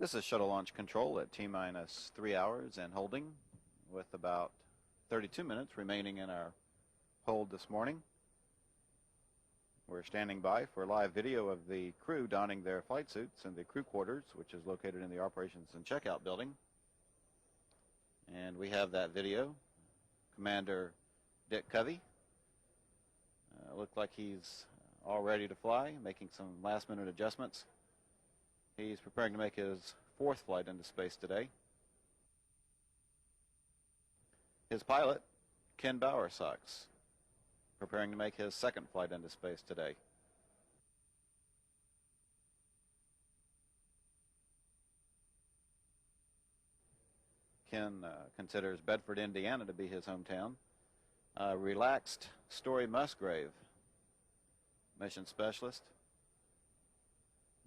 This is shuttle launch control at T-minus 3 hours and holding, with about 32 minutes remaining in our hold this morning. We're standing by for live video of the crew donning their flight suits in the crew quarters, which is located in the operations and checkout building. And we have that video. Commander Dick Covey looked like he's all ready to fly, making some last-minute adjustments. He's preparing to make his fourth flight into space today. His pilot, Ken Bowersox, preparing to make his second flight into space today. Ken considers Bedford, Indiana to be his hometown. Relaxed Story Musgrave, mission specialist,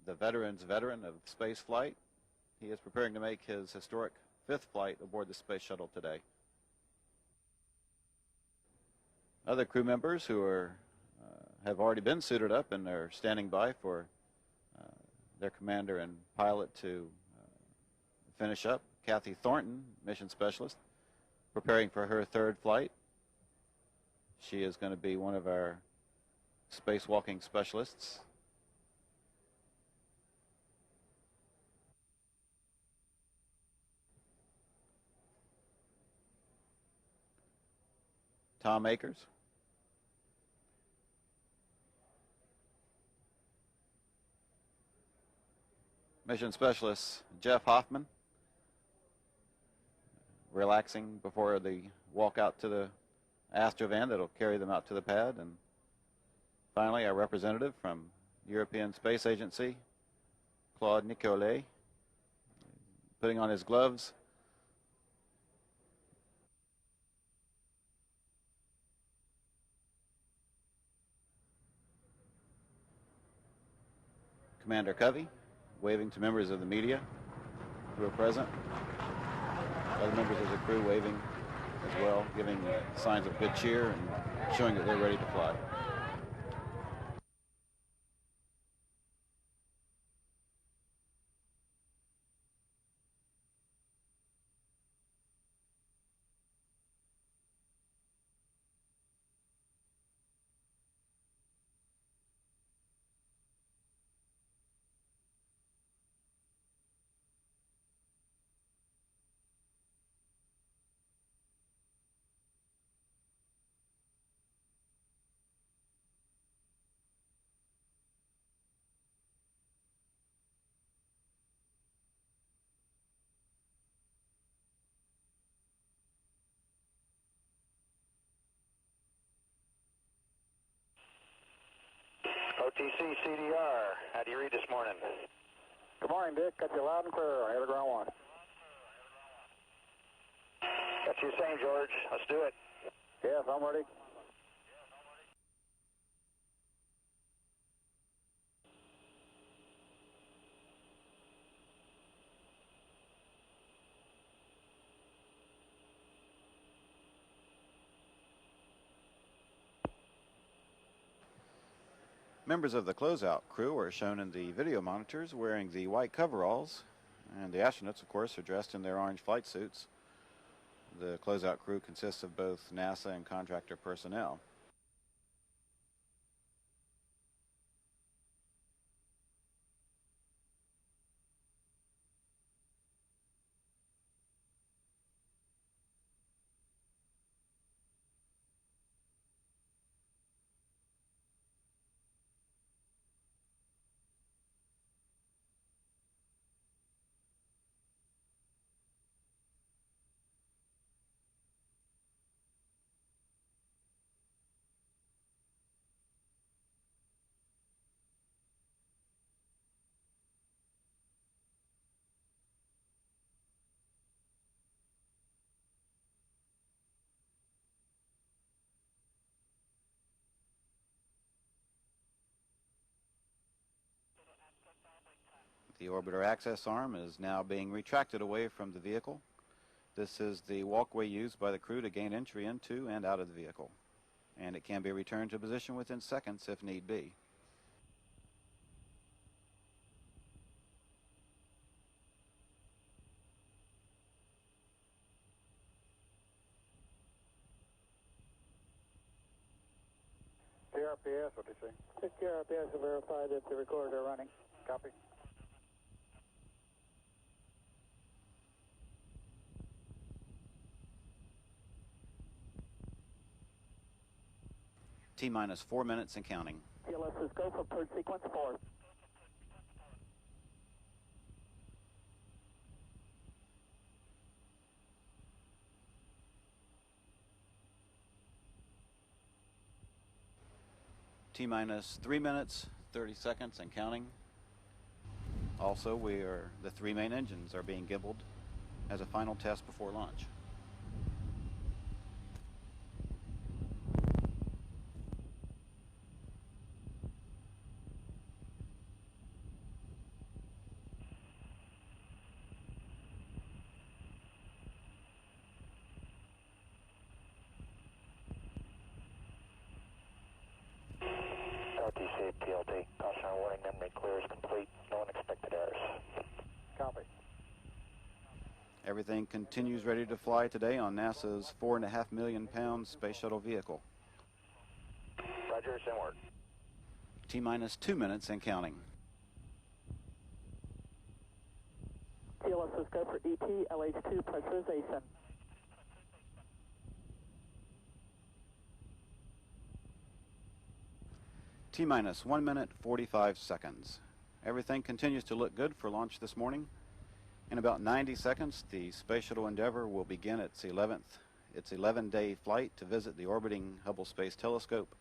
the veteran's veteran of space flight. He is preparing to make his historic fifth flight aboard the space shuttle today. Other crew members who have already been suited up and are standing by for their commander and pilot to finish up. Kathy Thornton, mission specialist, preparing for her third flight. She is going to be one of our spacewalking specialists. Tom Akers. Mission specialist Jeff Hoffman, relaxing before the walk out to the astrovan that'll carry them out to the pad. And finally, our representative from European Space Agency, Claude Nicolet, putting on his gloves. Commander Covey, waving to members of the media who are present. Other members of the crew waving as well, giving signs of good cheer and showing that they're ready to fly. OTC CDR, how do you read this morning? Good morning, Dick. Got you loud and clear. I have ground one. Got you saying, George. Let's do it. Yes, I'm ready. Members of the closeout crew are shown in the video monitors wearing the white coveralls, and the astronauts, of course, are dressed in their orange flight suits. The closeout crew consists of both NASA and contractor personnel. The orbiter access arm is now being retracted away from the vehicle. This is the walkway used by the crew to gain entry into and out of the vehicle, and it can be returned to position within seconds if need be. RPS, what do you say? 60 RPS to verify that the recorder are running. Copy. T-minus 4 minutes and counting. TLS is go for purge sequence 4. T-minus 3 minutes, 30 seconds and counting. Also, the 3 main engines are being gimbaled as a final test before launch. LTC, PLT, caution warning, memory clear is complete, no unexpected errors. Copy. Everything continues ready to fly today on NASA's 4.5 million pound space shuttle vehicle. Roger, send word. T-minus 2 minutes and counting. TLS is go for ET, LH2 pressurization. T-minus 1 minute, 45 seconds. Everything continues to look good for launch this morning. In about 90 seconds, the Space Shuttle Endeavour will begin its 11-day flight to visit the orbiting Hubble Space Telescope,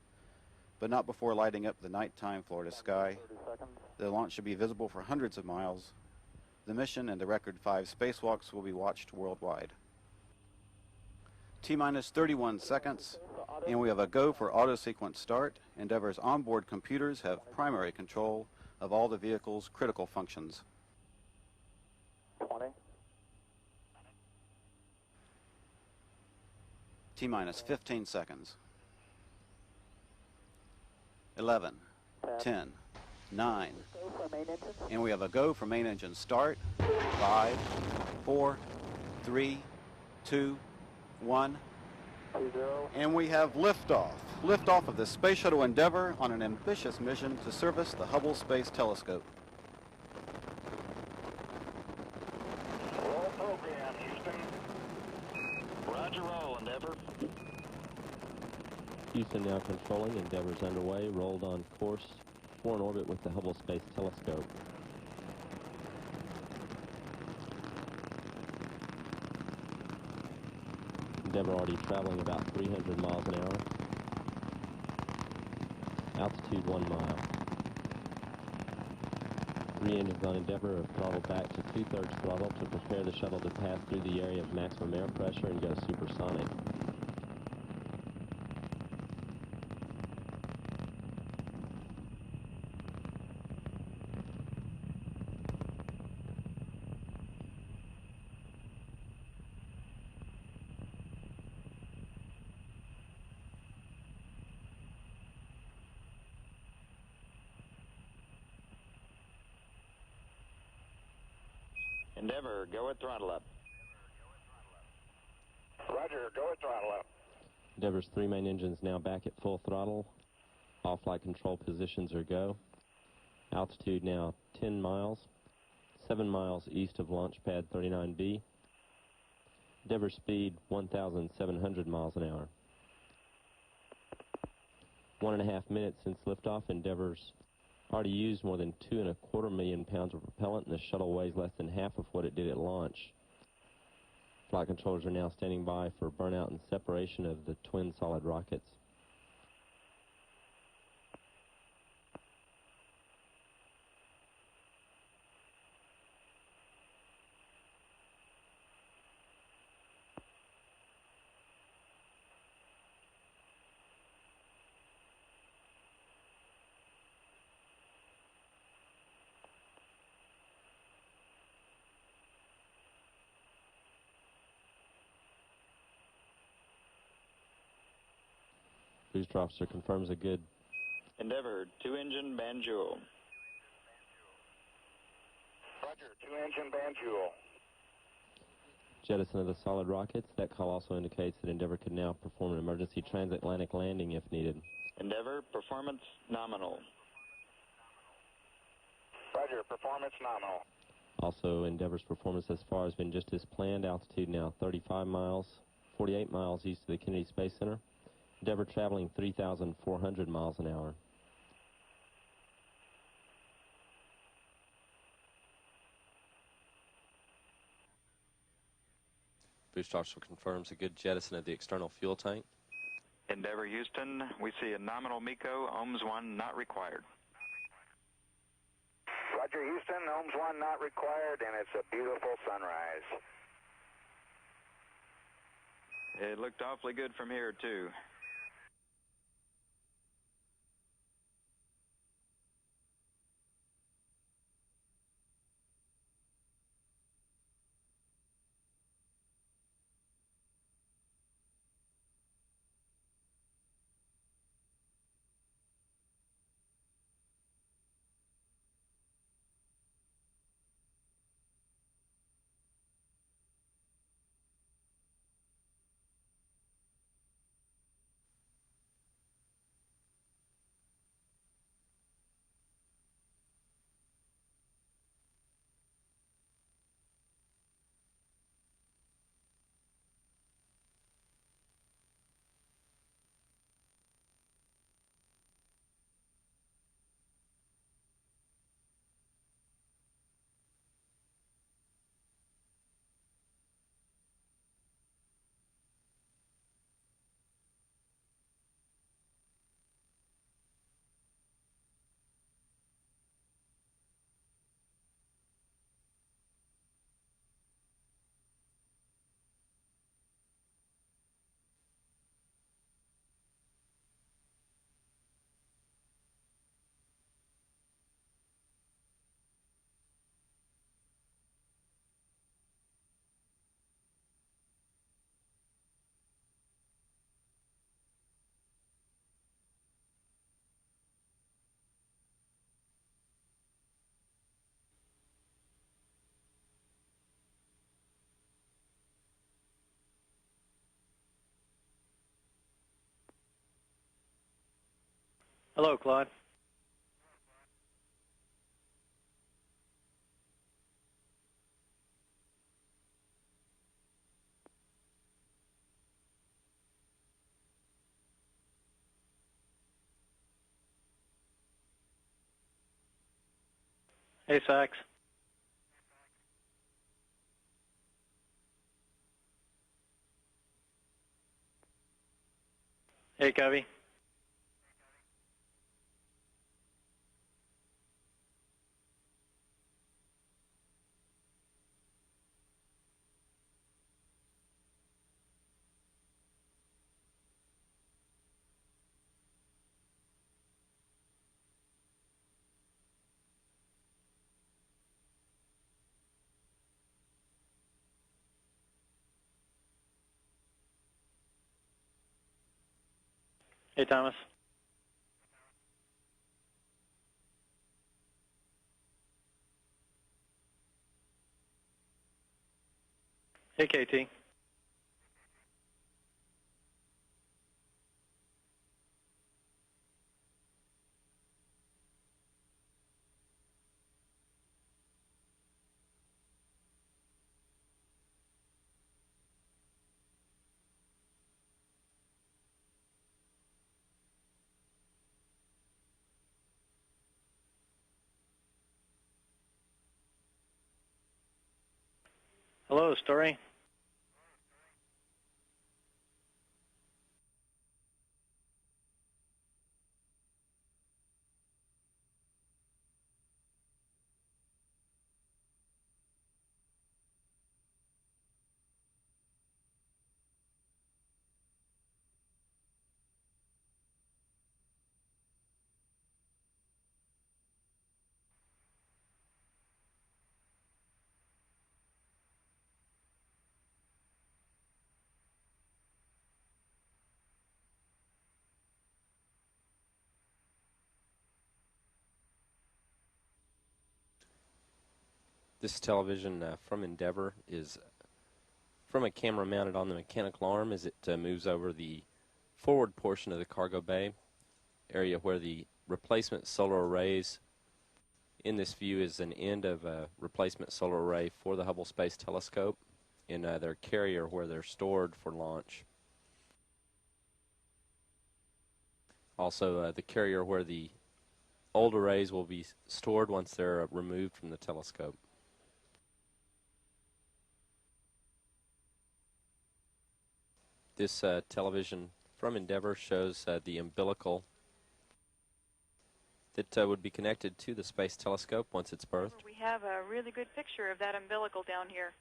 but not before lighting up the nighttime Florida sky. The launch should be visible for hundreds of miles. The mission and the record 5 spacewalks will be watched worldwide. T-minus 31 seconds, and we have a go for auto sequence start. Endeavour's onboard computers have primary control of all the vehicle's critical functions. 20. T-minus 15 seconds. 11, 10, 9, Go for main engine. and we have a go for main engine start. 5, 4, 3, 2, 1, 20. and we have liftoff. Liftoff of the Space Shuttle Endeavour on an ambitious mission to service the Hubble Space Telescope. Roll program, Houston. Roger, roll, Endeavour. Houston now controlling. Endeavour's underway. Rolled on course for an orbit with the Hubble Space Telescope. Endeavour already traveling about 300 miles an hour. Altitude 1 mile. 3 engines on Endeavour are throttled back to 2/3 throttle to prepare the shuttle to pass through the area of maximum air pressure and go supersonic. Endeavour, go at throttle up. Roger, go at throttle up. Endeavour's 3 main engines now back at full throttle. All flight control positions are go. Altitude now 10 miles, 7 miles east of launch pad 39B. Endeavour speed 1,700 miles an hour. 1.5 minutes since liftoff. Endeavour's already used more than 2.25 million pounds of propellant, and the shuttle weighs less than half of what it did at launch. Flight controllers are now standing by for burnout and separation of the twin solid rockets. Booster officer confirms a good. Endeavour, 2-engine Banjul. Roger, 2-engine Banjul. Jettison of the solid rockets. That call also indicates that Endeavour could now perform an emergency transatlantic landing if needed. Endeavor, performance nominal. Roger, performance nominal. Also, Endeavor's performance thus far has been just as planned. Altitude now 35 miles, 48 miles east of the Kennedy Space Center. Endeavor traveling 3,400 miles an hour. Boost officer confirms a good jettison of the external fuel tank. Endeavor Houston, we see a nominal MECO, ohms 1 not required. Roger Houston, ohms 1 not required, and it's a beautiful sunrise. It looked awfully good from here, too. Hello, Claude. Hey, Sax. Hey, Covey. Hey, Thomas. Hey, KT. Hello, Story. This television from Endeavor is from a camera mounted on the mechanical arm as it moves over the forward portion of the cargo bay. area where the replacement solar arrays, in this view is an end of a replacement solar array for the Hubble Space Telescope in their carrier where they're stored for launch. Also the carrier where the old arrays will be stored once they're removed from the telescope. This television from Endeavour shows the umbilical that would be connected to the Space Telescope once it's berthed. We have a really good picture of that umbilical down here.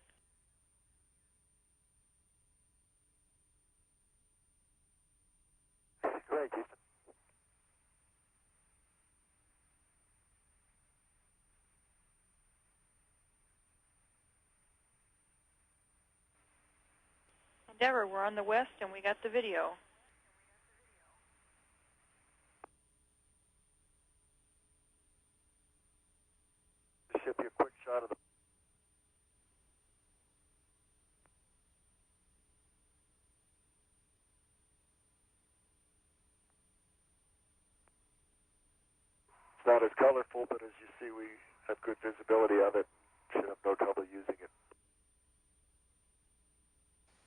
Great, Houston. Endeavour, we're on the west and we got the video. Ship you a quick shot of the It's not as colorful, but as you see, we have good visibility of it. Should have no trouble using it.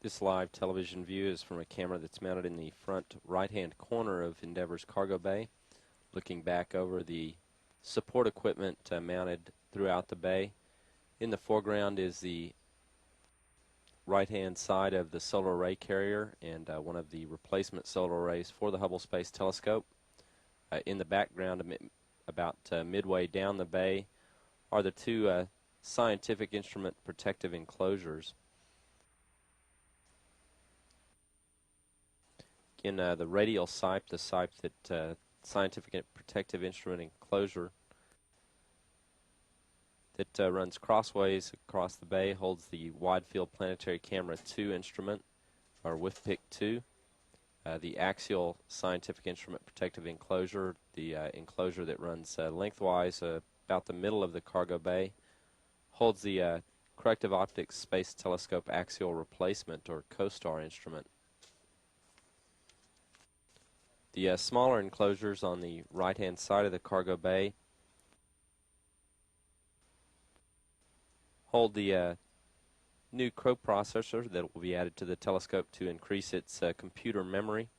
This live television view is from a camera that's mounted in the front right-hand corner of Endeavour's cargo bay, looking back over the support equipment mounted throughout the bay. In the foreground is the right-hand side of the solar array carrier and one of the replacement solar arrays for the Hubble Space Telescope. In the background, about midway down the bay, are the two scientific instrument protective enclosures. In the radial sipe, the sipe that scientific protective instrument enclosure that runs crossways across the bay holds the Wide Field Planetary Camera 2 instrument, or WIFPIC 2. The axial scientific instrument protective enclosure, the enclosure that runs lengthwise about the middle of the cargo bay, holds the Corrective Optics Space Telescope Axial Replacement, or COSTAR instrument. The smaller enclosures on the right-hand side of the cargo bay hold the new coprocessor that will be added to the telescope to increase its computer memory.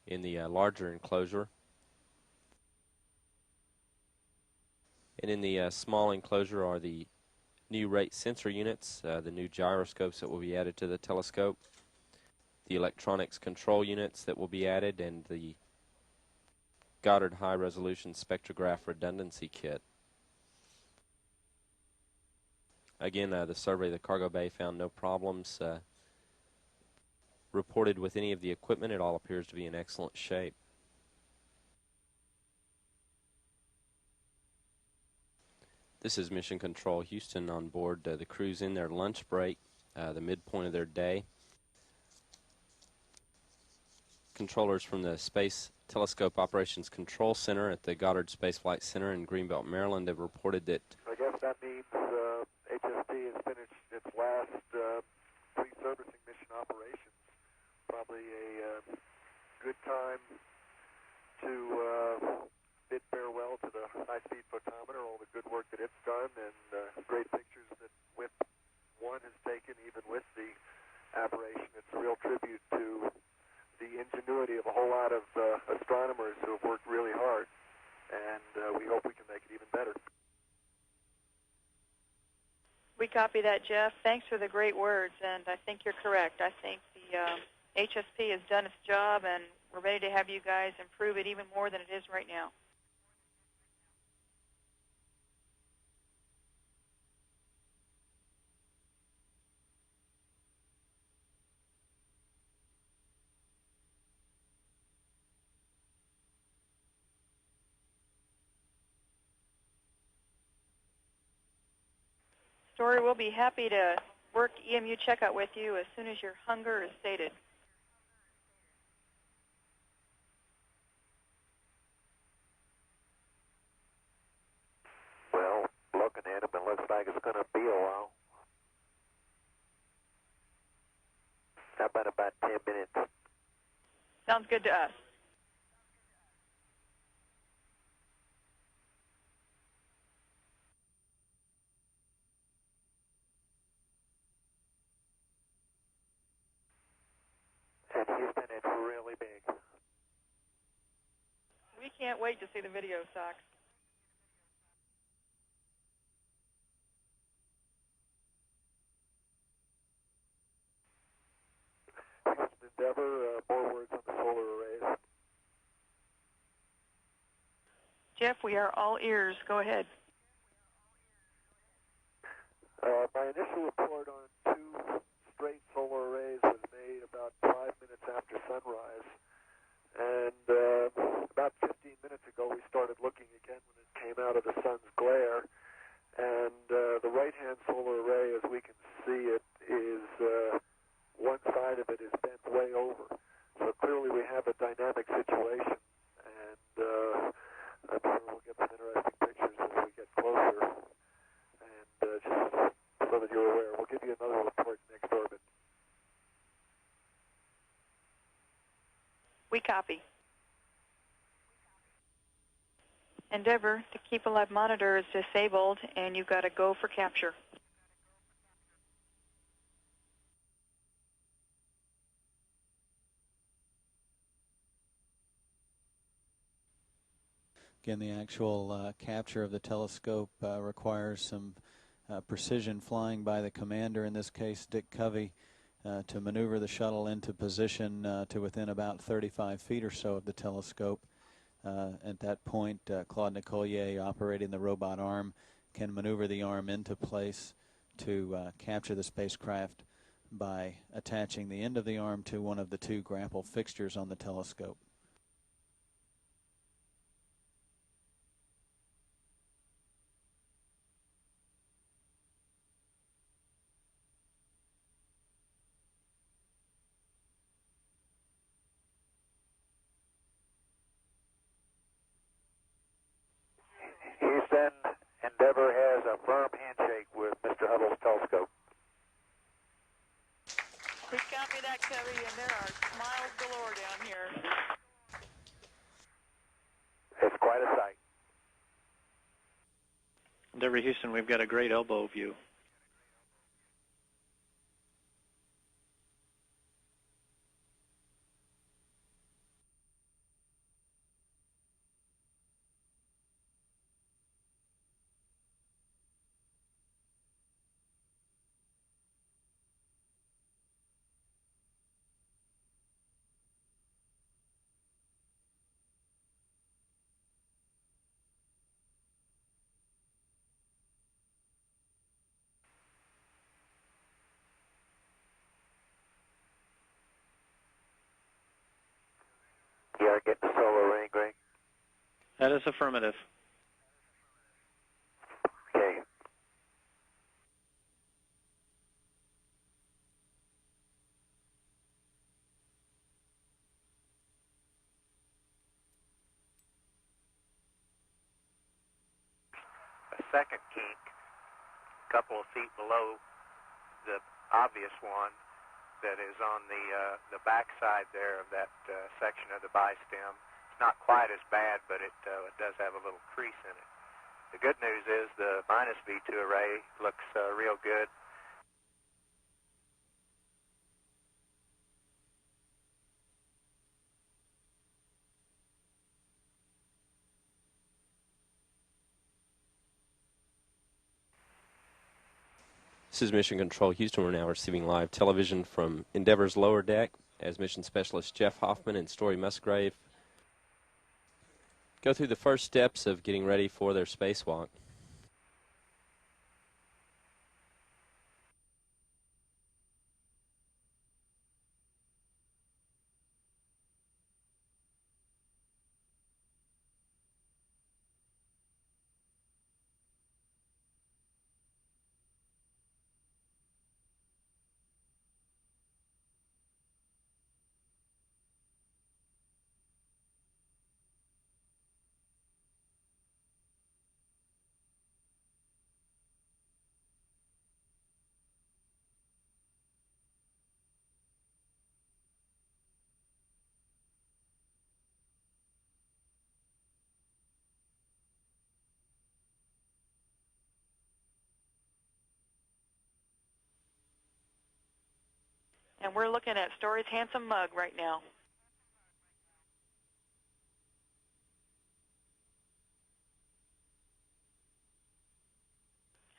In the larger enclosure. And in the small enclosure are the new rate sensor units, the new gyroscopes that will be added to the telescope, the electronics control units that will be added, and the Goddard high-resolution spectrograph redundancy kit. Again, the survey of the cargo bay found no problems reported with any of the equipment. It all appears to be in excellent shape. This is Mission Control Houston on board the crew's in their lunch break, the midpoint of their day. Controllers from the Space Telescope Operations Control Center at the Goddard Space Flight Center in Greenbelt, Maryland have reported that I guess that means HST has finished its last pre-servicing mission operations. Probably a good time to bid farewell to the high-speed photometer, all the good work that it's done, and great pictures that WIP 1 has taken, even with the aberration. It's a real tribute to the ingenuity of a whole lot of astronomers who have worked really hard, and we hope we can make it even better. We copy that, Jeff. Thanks for the great words, and I think you're correct. I think the HSP has done its job, and we're ready to have you guys improve it even more than it is right now. Story, we'll be happy to work EMU checkout with you as soon as your hunger is sated. Well, looking at him, it looks like it's going to be a while. up in about 10 minutes. Sounds good to us. And Houston, it's really big. We can't wait to see the video, Sox. Houston Endeavor, more words on the solar arrays. Jeff, we are all ears. Go ahead. My initial report on 2 straight solar arrays was made about 5 minutes after sunrise. And about 15 minutes ago, we started looking again when it came out of the sun's glare. And the right-hand solar array, as we can see it, is one side of it is bent way over. So clearly we have a dynamic situation. And I'm sure we'll get some interesting pictures as we get closer. And just so that you're aware, we'll give you another report next orbit. We copy. Endeavor, the Keep Alive monitor is disabled, and you've got to go for capture. Again, the actual capture of the telescope requires some precision flying by the commander, in this case Dick Covey, to maneuver the shuttle into position to within about 35 feet or so of the telescope. At that point, Claude Nicollier, operating the robot arm, can maneuver the arm into place to capture the spacecraft by attaching the end of the arm to one of the 2 grapple fixtures on the telescope. Houston, Endeavor has a firm handshake with Mr. Hubble's telescope. We copy that, Covey, and there are smiles galore down here. It's quite a sight. Endeavor Houston, we've got a great elbow view. You are getting the solar ring, Greg? That is affirmative. Okay. A second kink, a couple of feet below the obvious one, that is on the back side there of that section of the bi-stem. It's not quite as bad, but it does have a little crease in it. The good news is the minus V2 array looks real good. This is Mission Control Houston. We're now receiving live television from Endeavor's lower deck as mission specialist Jeff Hoffman and Story Musgrave go through the first steps of getting ready for their spacewalk. and we're looking at Story's handsome mug right now.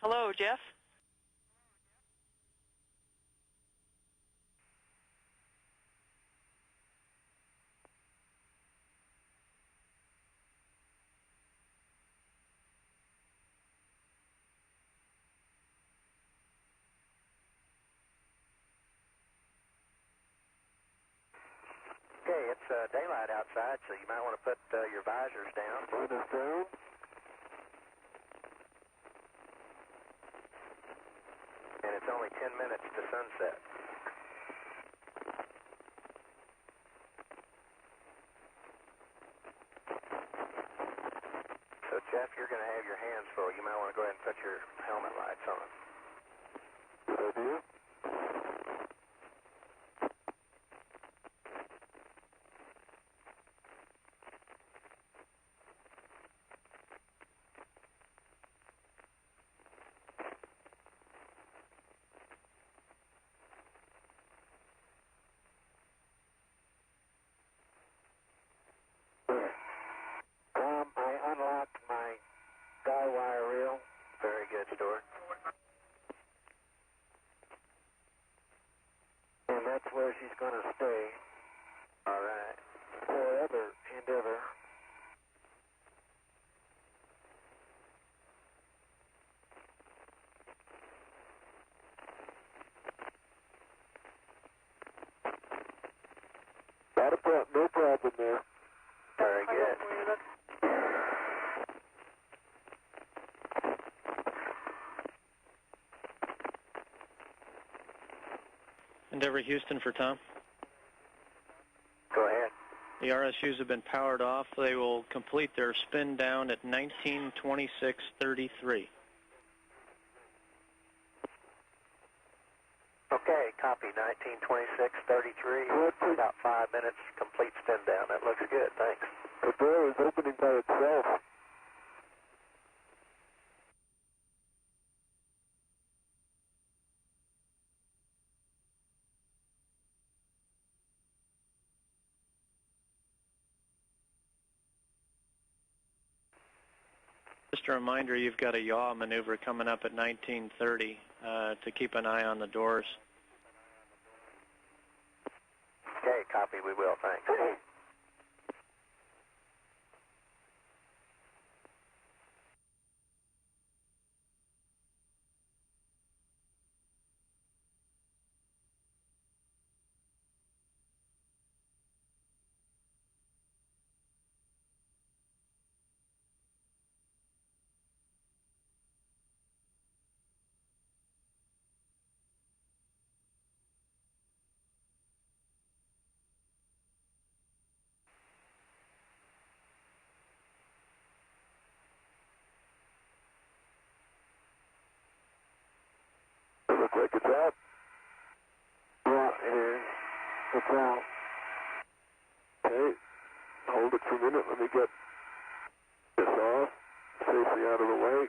Hello, Jeff. Okay, it's daylight outside, so you might want to put your visors down. Visors down. And it's only 10 minutes to sunset. So, Jeff, you're going to have your hands full. You might want to go ahead and put your helmet lights on. Good idea. I unlocked my guy wire reel. Very good, Stuart. And that's where she's going to stay. All right. Forever and ever. No problem there. Very good. Endeavour Houston for Tom. Go ahead. The RSUs have been powered off. They will complete their spin down at 19:26:33. Okay, copy. 19:26:33. About 5 minutes, complete spin down. That looks good. Thanks. The door is opening by itself. Just a reminder, you've got a yaw maneuver coming up at 19:30 to keep an eye on the doors. Okay, copy. We will. Thanks. Looks like it's out. Yeah, it is. It's out. Okay. Hold it for a minute. Let me get this off. Safely out of the way.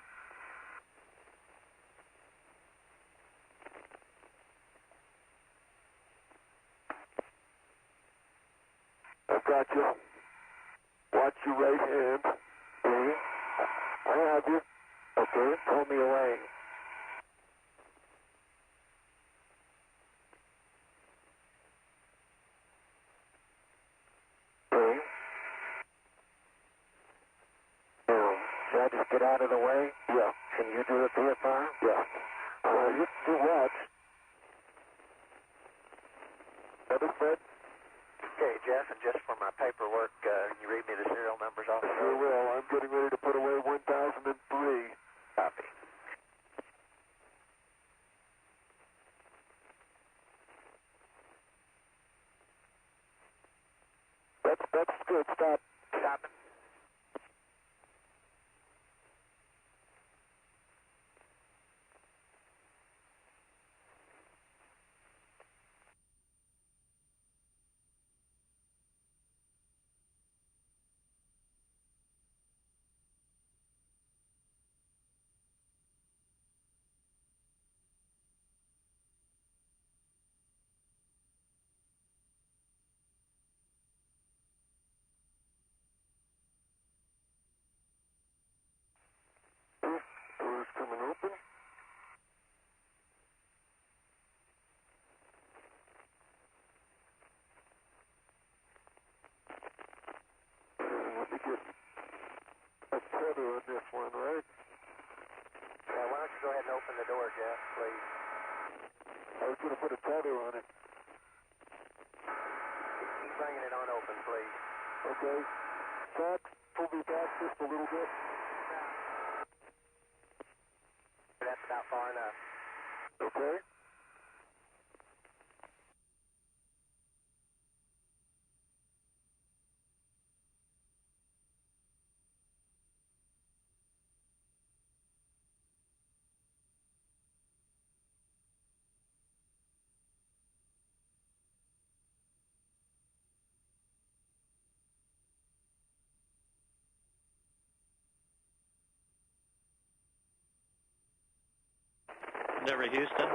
I've got you. Watch your right hand. Okay. I have you. Okay. Pull me away. Okay. Now, should I just get out of the way? Yeah. Can you do it VFR? Yeah. You watch. Understood? Okay, Jeff, and just for my paperwork, can you read me the serial numbers off the Sure will. I'm getting ready to put away 1003. Copy. That's good. Stop. Stopping. on this one, right? Yeah, why don't you go ahead and open the door, Jeff, please? I was going to put a tether on it. Keep bringing it on open, please. Okay. Jack, pull me back just a little bit. That's about far enough. Okay. Endeavour Houston.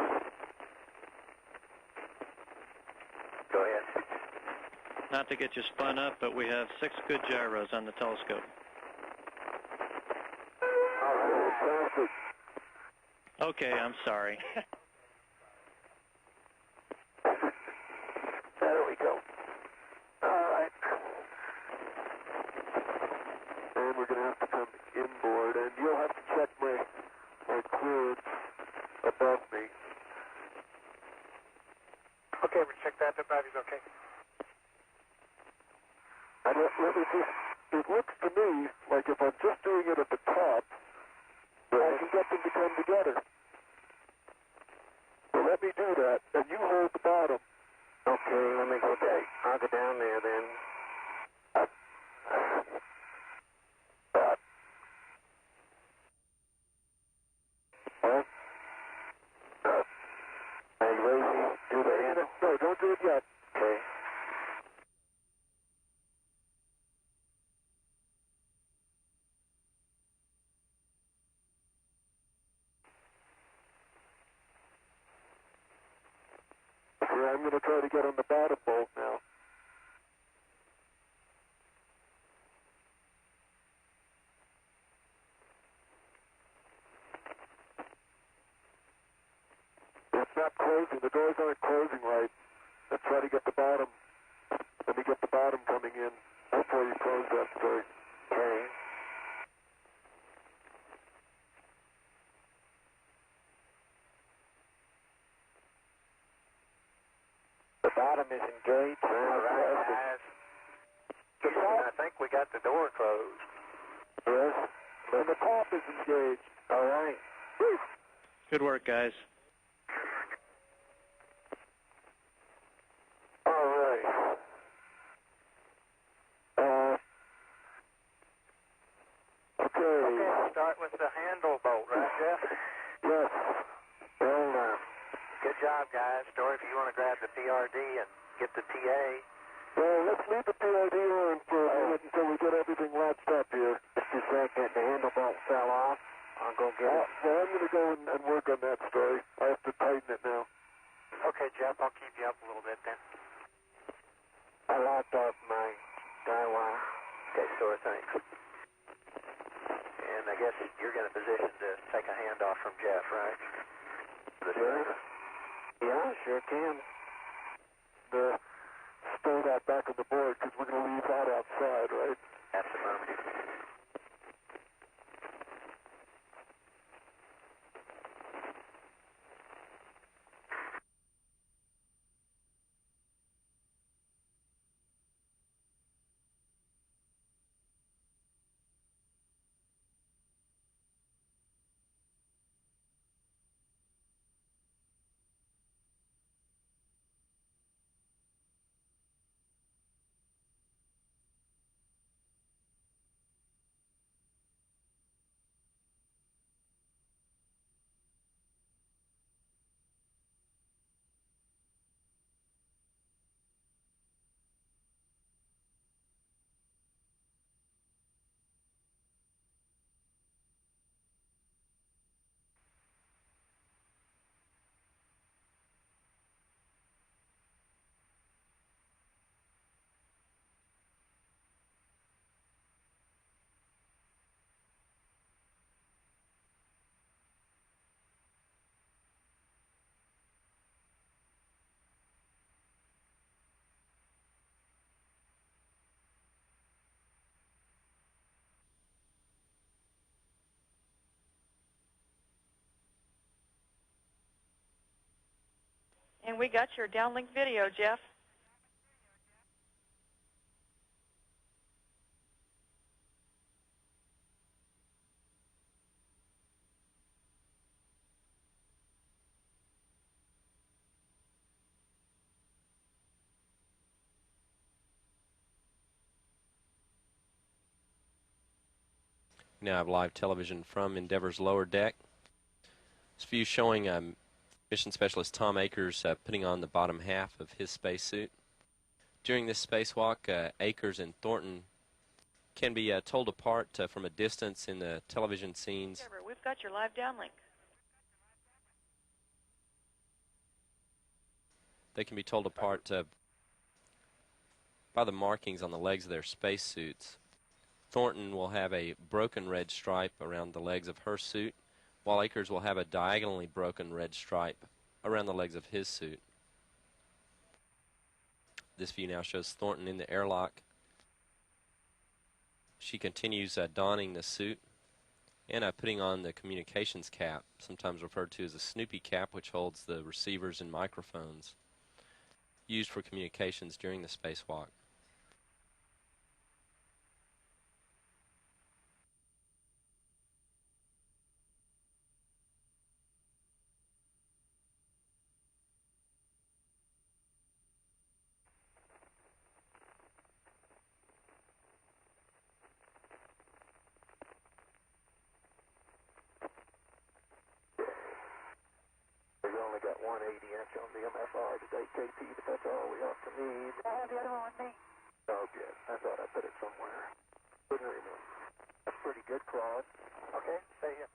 Go ahead. Not to get you spun up, but we have 6 good gyros on the telescope. All right, perfect. Okay, I'm sorry. There we go. All right. And we're going to have to come inboard, and you'll have to check my clearance above me. Okay, we check that. The body's okay. And let me just, it looks to me like if I'm just doing it at the top, I can get them to come together. So let me do that, and you hold the bottom. Okay, let me go down. I'll go down there then. Are you ready? Do the handle? No, don't do it yet. Okay. Yeah, I'm going to try to get on the bottom bolt now. It's not closing. The doors aren't closing right. Let's try to get the bottom. Let me get the bottom coming in before you close that door. Okay. The bottom is engaged. All right, guys. Houston, I think we got the door closed. Yes. And the top is engaged. All right. Woo. Good work, guys. All right. Okay. Okay, we'll start with the handle bolt, right, Jeff? Yes. Well, Good job, guys. Story, if you want to grab the PRD and get the TA. well, let's leave the PID on for a minute until we get everything latched up here. Just a second, the handle bolt fell off. I'll go get it. Well, I'm going to go and work on that story. I have to tighten it now. Okay, Jeff, I'll keep you up a little bit then. I locked up my guy wire. Okay, Story, thanks. And I guess you're in a position to take a handoff from Jeff, right? Yeah, sure can. Stow that back on the board because we're going to leave that outside, right? That's affirmative. And we got your downlink video, Jeff. Now I have live television from Endeavour's lower deck. This view showing Mission Specialist Tom Akers putting on the bottom half of his spacesuit. During this spacewalk, Akers and Thornton can be told apart from a distance in the television scenes. We've got your live downlink. They can be told apart by the markings on the legs of their spacesuits. Thornton will have a broken red stripe around the legs of her suit, while Akers will have a diagonally broken red stripe around the legs of his suit. This view now shows Thornton in the airlock. She continues donning the suit and putting on the communications cap, sometimes referred to as a Snoopy cap, which holds the receivers and microphones used for communications during the spacewalk. Got 180 inch on the MFR today, KT, but that's all we ought to need. I have the other one with me. Oh, good. I thought I put it somewhere. Couldn't remember. That's pretty good, Claude. Okay, stay here.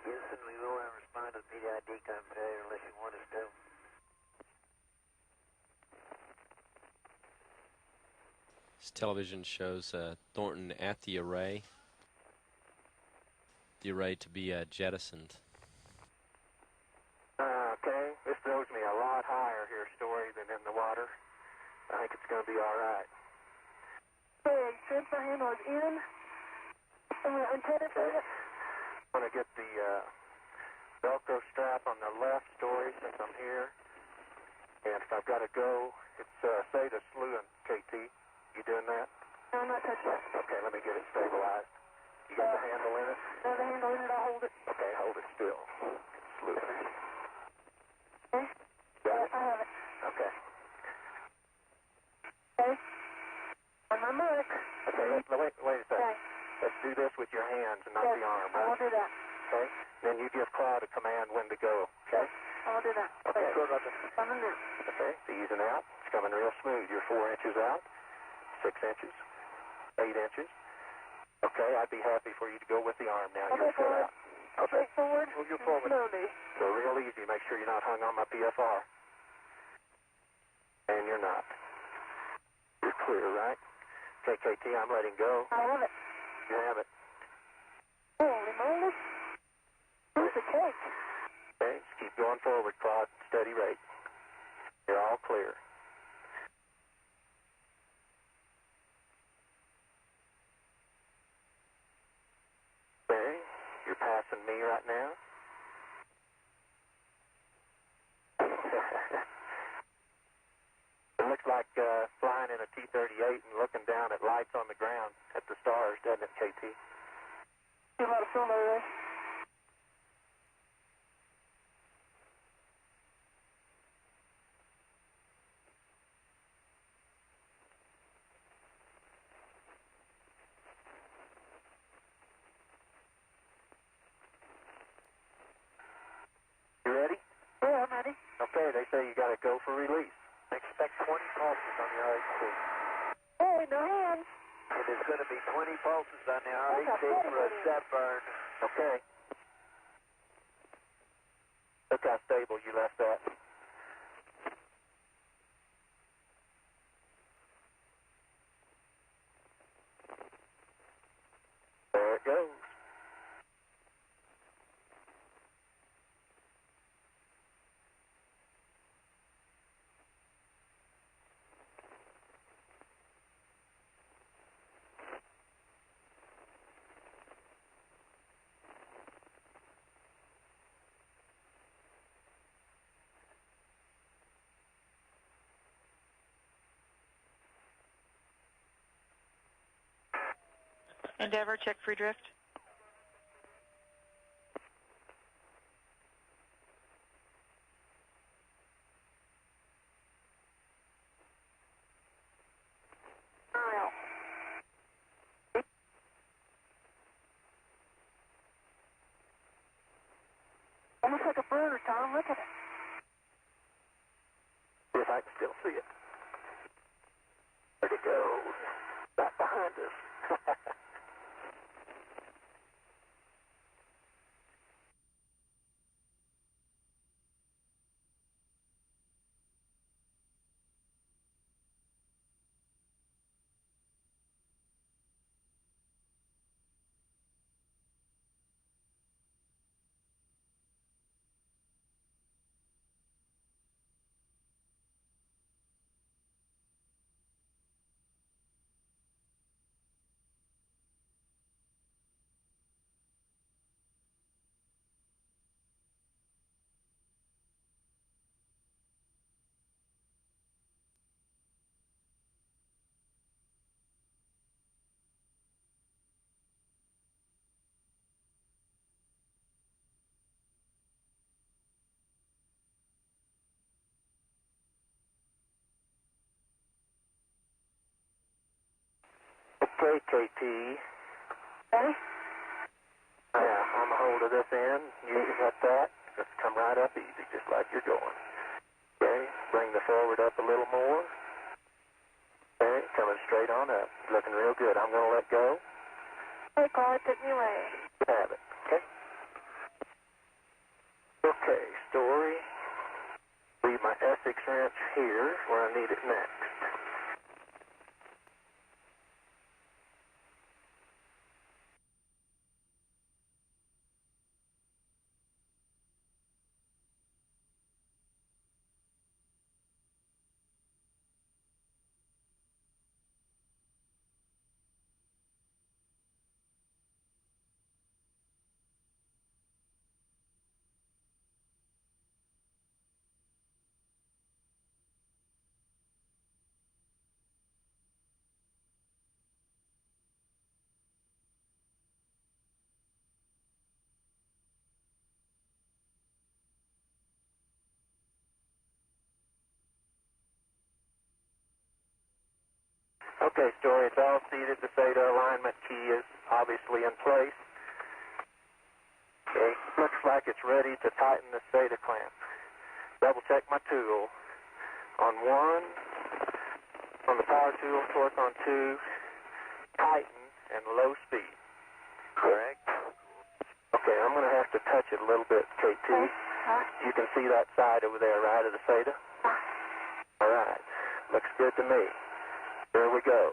Houston, we will respond to the PDID computer unless you want us to. This television shows Thornton at the array to be jettisoned. Okay, this throws me a lot higher here, Story, than in the water. I think it's going to be all right. Hey, since my handle is in, antenna for it. I'm going to get the Velcro strap on the left, Story, since I'm here. And if I've got to go, it's say the slewing, KT. You doing that? No, I'm not touching it. Okay, let me get it stabilized. You got the handle in it? No, the handle in it, I'll hold it. Okay, hold it still. Slew it. Okay? Got it? I have it. Okay. Okay. On my mark. Okay, wait a second. Okay. Let's do this with your hands and not Yes, the arm, I right? will do that. Okay? Then you give Claude a command when to go, okay? I'll do that. Okay. Coming now. Okay, it's easing out. It's coming real smooth. You're 4 inches out, 6 inches, 8 inches. Okay, I'd be happy for you to go with the arm now. Okay, You're set forward. out. Okay. Forward. Move your forward. Slowly. So real easy. Make sure you're not hung on my PFR. And you're not. You're clear, right? Okay, KT, I'm letting go. I have it. You have it. Holy moly. Here's the cake. Okay, just keep going forward, Claude. Steady rate. You're all clear. Okay, you're passing me right now. It looks like flying in a T-38 and looking down at lights on the ground at the stars, doesn't it, KT? See a lot of film over there. You ready? Yeah, I'm ready. Okay, they say you got to go for release. Expect 20 pulses on the RHC. Hey, no hands. It is going to be 20 pulses on the RHC for a set burn. Okay. Look how stable you left that. There it goes. Endeavor, check free drift. Almost like a burner, Tom. Look at it. See if I can still see it. Where'd it go? Right behind us. Okay, KT. Ready? On the hold of this end, you got that. Just come right up easy, just like you're going. Okay, bring the forward up a little more. Okay, coming straight on up. Looking real good. I'm going to let go. Hey, Paul, it took me away. You have it, okay? Okay, story. Leave my Essex wrench here where I need it next. Okay, story, it's all seated. The SATA alignment key is obviously in place. Okay, looks like it's ready to tighten the SATA clamp. Double check my tool. On 1, on the power tool, torque on 2, tighten and low speed. Correct? Okay, I'm going to have to touch it a little bit, KT. You can see that side over there, right, of the SATA? All right, looks good to me. There we go.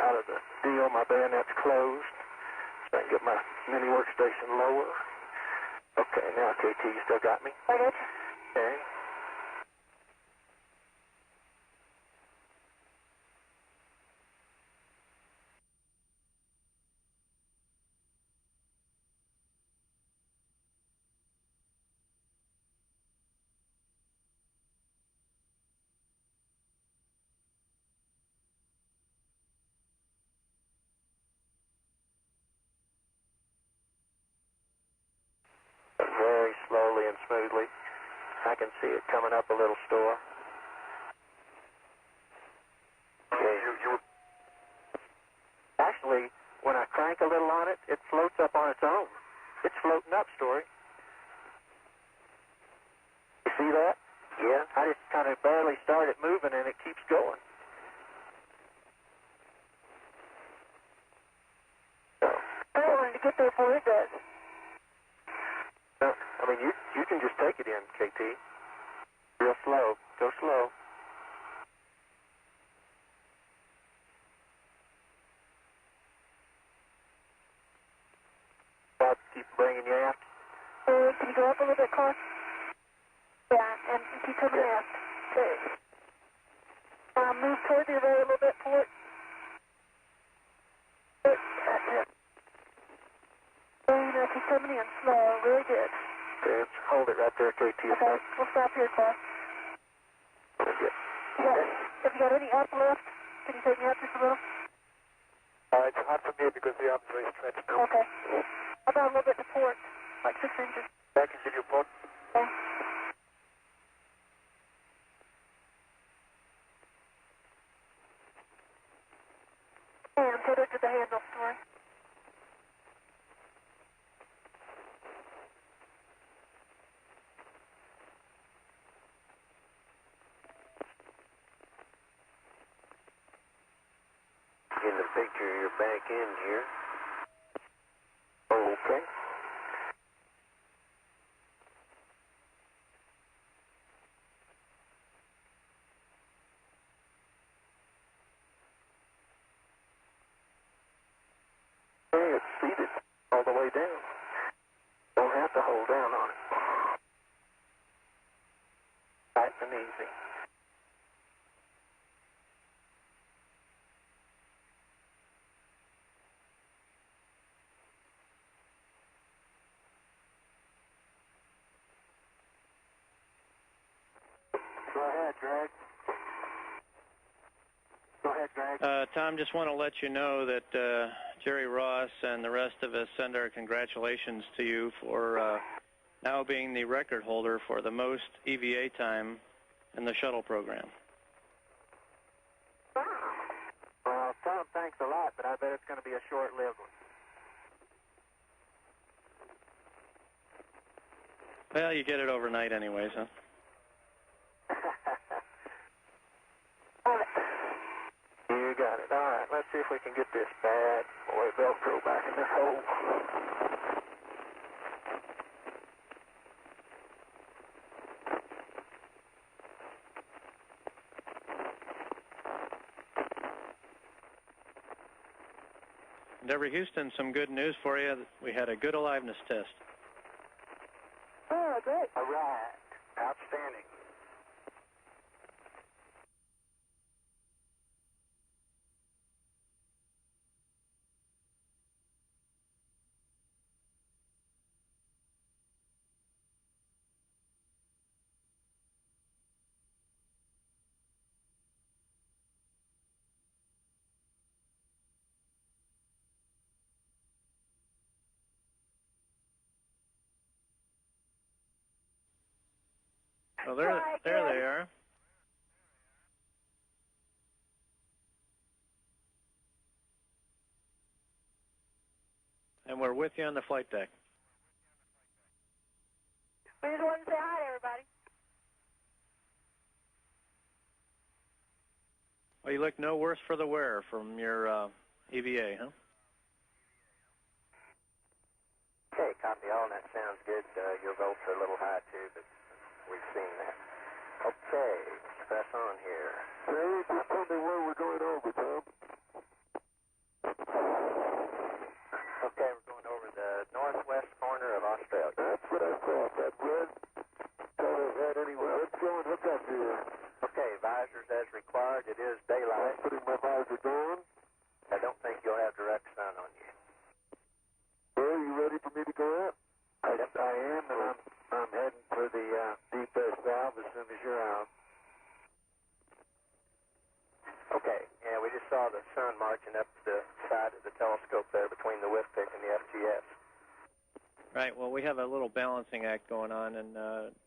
Out of the deal, my bayonet's closed, so I can get my mini workstation lower. Okay, now KT, you still got me? I got you. Okay. Very slowly and smoothly. I can see it coming up a little store. Okay. Actually, when I crank a little on it, it floats up on its own. It's floating up, Story. You see that? Yeah. I just kind of barely started moving and it keeps going. So, I don't want to get there before it does. I mean, you can just take it in, KT. Real slow. Go slow. Keep bringing you aft. Can you go up a little bit, Clark? Yeah, and keep coming aft. Okay. Move toward the array a little bit, port. That's it. And keep coming in slow. Really good. Okay, let's hold it right there, KT. Okay, we'll stop here, Clark. Very good. Have you got any uplift? Can you take me up just a little? It's hot for me because the arm's very stretched now. Okay. How about a little bit to port, like 6 inches? I can give you a port. Okay. And tethered to the handle, story. In the picture, you're back in here. Okay. Okay, it's seated all the way down. Don't have to hold down on it. Nice and easy. Go ahead, Greg. Go ahead, Greg. Tom, just want to let you know that Jerry Ross and the rest of us send our congratulations to you for now being the record holder for the most EVA time in the shuttle program. Well, Tom, thanks a lot, but I bet it's going to be a short-lived one. Well, you get it overnight anyways, huh? You got it. All right, let's see if we can get this bad boy Velcro back in this hole. Endeavour Houston, some good news for you. We had a good aliveness test. Oh, great. All right. Outstanding. Well, there they are. And we're with you on the flight deck. We just wanted to say hi to everybody. Well, you look no worse for the wear from your EVA, huh? Okay, copy all. That sounds good. Your volts are a little high, too, but we've seen that. Okay, let's press on here. Hey, just tell me where we're going over, Tom. Okay, we're going over the northwest corner of Australia. That's what I thought. That red color head anyway. Let's go and hook up here. Okay, visors as required. It is daylight. I'm putting my visor down. I don't think you'll have direct sun on you. Well, are you ready for me to go up? Yes, I am, and I'm heading for the deep air valve as soon as you're out. Okay, yeah, we just saw the sun marching up the side of the telescope there between the whiff pick and the STS. Right, well, we have a little balancing act going on, and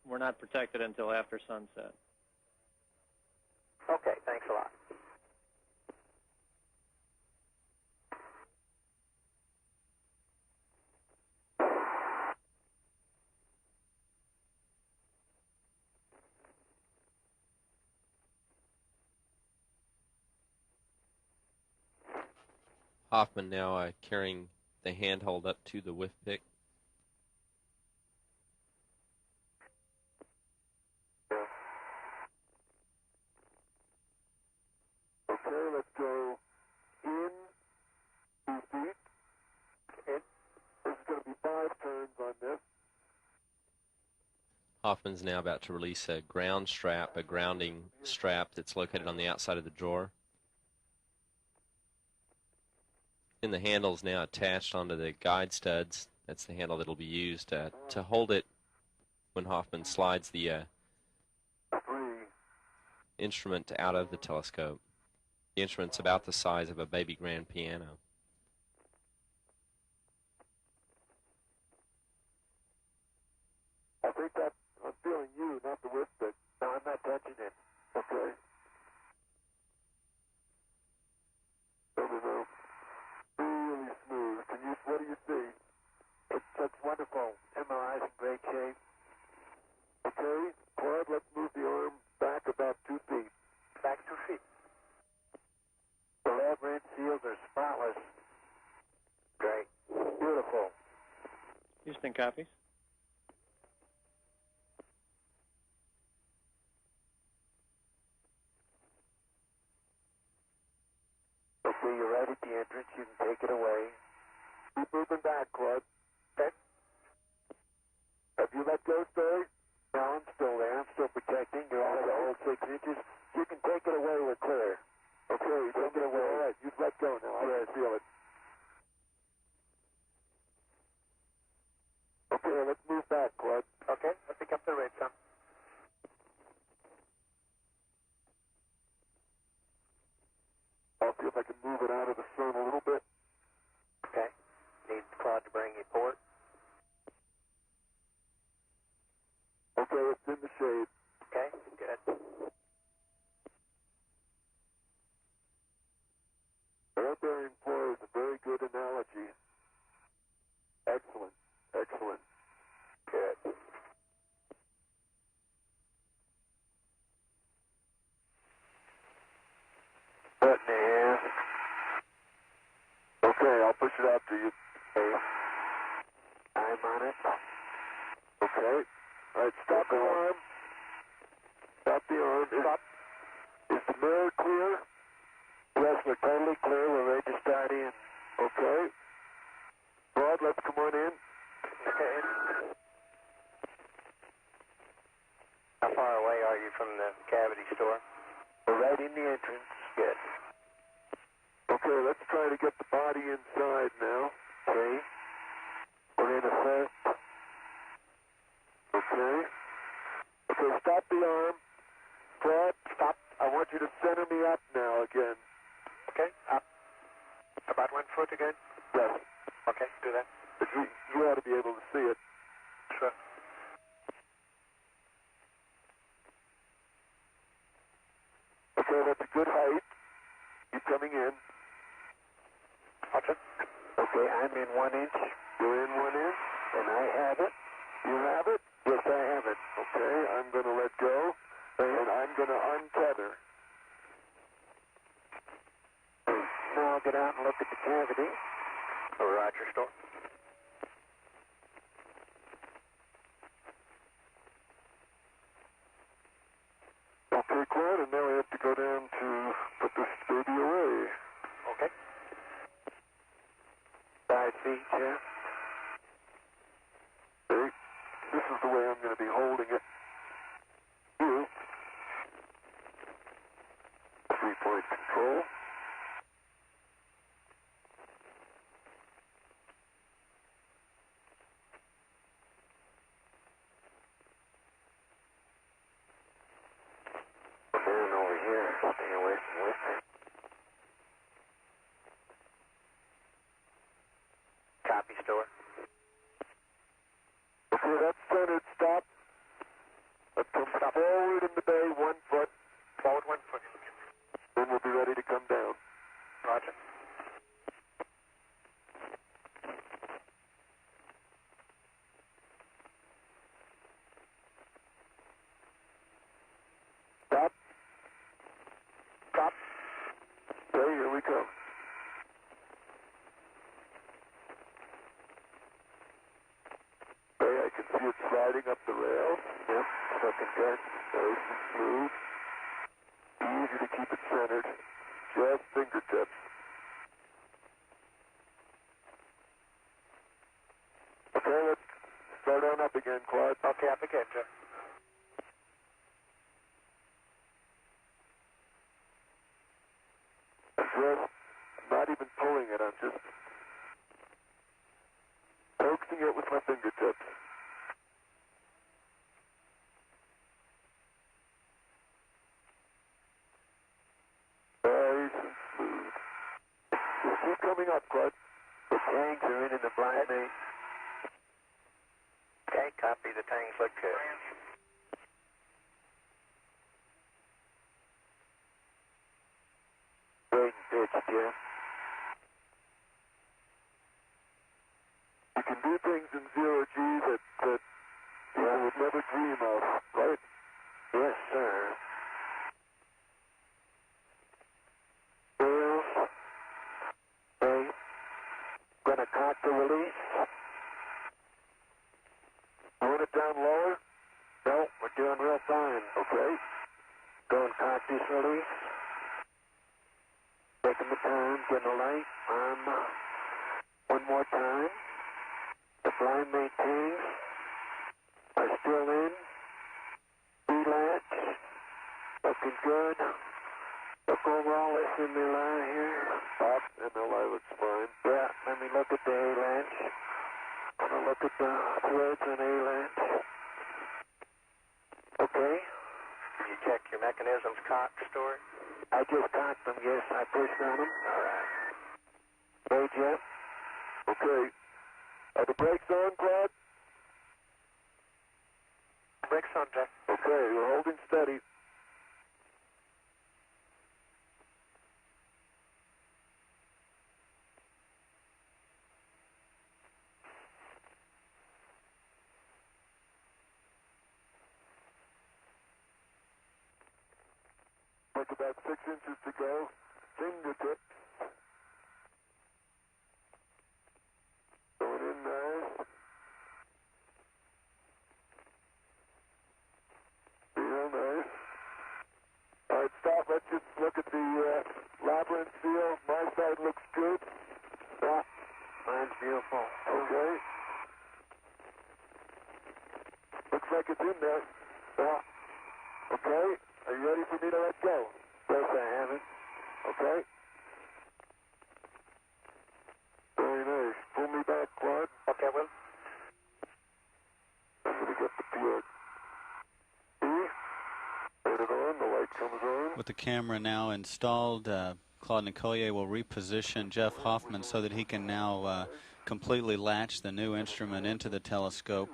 we're not protected until after sunset. Okay, thanks a lot. Hoffman now carrying the handhold up to the whiff pick. Okay, let's go in 2 feet. There's going to be 5 turns on this. Hoffman's now about to release a ground strap, a grounding strap that's located on the outside of the drawer. And the handle's now attached onto the guide studs. That's the handle that'll be used to hold it when Hoffman slides the instrument out of the telescope. The instrument's about the size of a baby grand piano. I think that I'm feeling you, not the whip stick. No, I'm not touching it. Okay. No. Really smooth. What do you see? It looks wonderful. MRI's in great shape. Okay, Claude, let's move the arm back about 2 feet. Back 2 feet. The labyrinth seals are spotless. Great. Beautiful. Houston copies. Okay, you're right at the entrance. You can take it away. Keep moving back, Claude. Okay. Have you let go, Story? No, I'm still there. I'm still protecting. You're out of the whole 6 inches. You can take it away. We're clear. Okay, Take it away. All right, you've let go now. I can feel it. Okay, let's move back, Claude. Okay, let's pick up the rate some. I'll see if I can move it out of the sun a little bit. Okay. Need Claude to bring you port. Okay, it's in the shade. Okay, good. Air-bearing flow is a very good analogy. Excellent. Good. Foot and a half. Okay, I'll push it out to you. Okay. I'm on it. Okay. All right, stop the arm. Stop the arm. Is the mirror clear? Yes, we're totally clear. We're ready to start in. Okay. Claude, let's come on in. Okay. How far away are you from the cavity store? We're right in the entrance. Good. Okay, let's try to get the body inside now. Okay. We're in a first. Okay. Okay, stop the arm. Claude, Stop. I want you to center me up now again. Okay. Up. About 1 foot again? Yes. Okay, do that. But you ought to be able to see it. Sure. Okay, that's a good height. Keep coming in. Roger. Okay, I'm in 1 inch. You're in 1 inch. And I have it. You have it? Yes, I have it. Okay, I'm going to let go, and I'm going to untether. Now I'll get out and look at the cavity. Roger, store. Okay, Claude, and now we have to go down to put this baby away. Okay. 5 feet, Jeff. Okay, this is the way I'm going to be holding it. You. 3-point control. Man over here, stay away from this. Copy, store. Okay, that's centered. Stop. Let's come forward in the bay 1 foot. Forward 1 foot. Then we'll be ready to come down. Roger. Stop. Stop. Okay, here we go. Okay, I can see it sliding up the rail. Yep, looking good. Nice and smooth. Easy to keep it centered. Just fingertips. Okay, let's start on up again, Claude. Okay, up again, Jeff. I'm not even pulling it, I'm just coaxing it with my fingertips. Nice and coming up, Claude. The tangs are in the blind main. Okay, copy. The tangs look good. Great pitch, Jeff. You can do things in zero-G that people would never dream of, right? Yes, sir. Wheels. Okay. Gonna cock the release. Doing it down lower? No, we're doing real fine. Okay. Go and cock this release. Taking the time, getting the light on. One more time. The blind main tangs are still in. D-latch. Looking good. Look over all this in the line here. Up, and the light looks fine. Yeah, let me look at the A-latch. Gonna look at the threads on A-latch. Okay. Did you check your mechanisms cock, Stuart? I just cocked them, yes. I pushed on them. All right. Hey, Jeff. Okay. Are the brakes on, Claude? Brakes on, Jeff. Okay, we're holding steady. With about 6 inches to go. Fingertips. Going in nice. Real nice. All right, stop. Let's just look at the labyrinth seal. My side looks good. Yeah, mine's beautiful. Okay. Looks like it's in there. Yeah. Okay. Are you ready for me to let go? Yes, I have it. Okay. Very nice. Pull me back, Claude. Okay, well. I'm going to get the plug. See? Turn it on. The light comes on. With the camera now installed, Claude Nicollier will reposition Jeff Hoffman so that he can now completely latch the new instrument into the telescope.